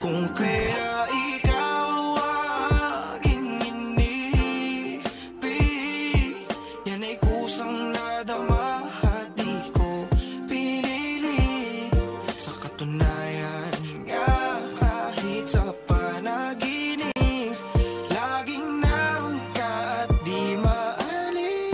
Kung kaya ikaw aking inibig, yan ay kusang nadama at di ko pinilit. Sa katunayan nga kahit sa panaginip, laging naroon ka at di maalis.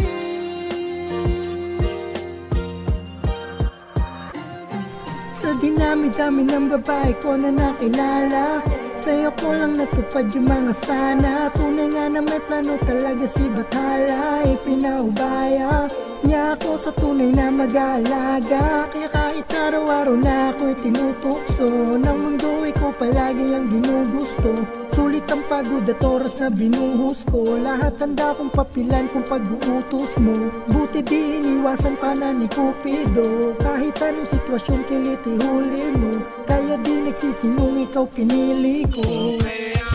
Sa dinami-dami ng babae ko na nakilala, sa'yo ko lang natupad yung mga sana. Tunay nga na may plano talaga si Bathala. Ipinaubaya niya ako sa tunay na mag-aalaga. Kaya kahit araw-araw na ako'y tinutukso ng mundo, ikaw palagi ang ginugusto. Sulit ang pagod at oras na binuhos ko. Lahat handa kong papilan kung pag-uutos mo. Buti di iniwasan pa na ni Cupido. Kahit anong sitwasyon kilit ihuli mo. Kaya di nagsisinong ikaw pinili ko. Kaya